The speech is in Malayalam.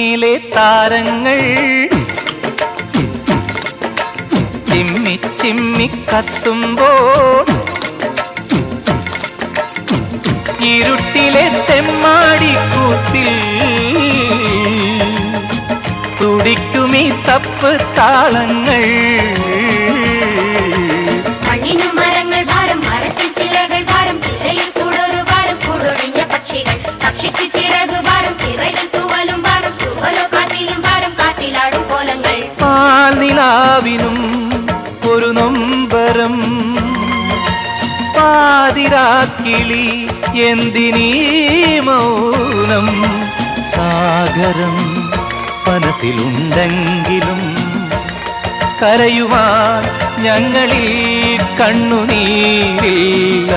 ിലെ താരങ്ങൾ ചിമ്മി ചിമ്മി കത്തുമ്പോൾ ഇരുട്ടിലെ തെമ്മാടിക്കൂത്തിൽ തുടിക്കുമീ തപ്പ് താളങ്ങൾ. പാൽനിലാവിനും ഒരു നൊമ്പരം പാതിരാക്കിളി എന്തിനീ മൗനം. സാഗരം മനസ്സിലുണ്ടെങ്കിലും കരയുവാൻ ഞങ്ങളിൽ കണ്ണുനീരില്ല.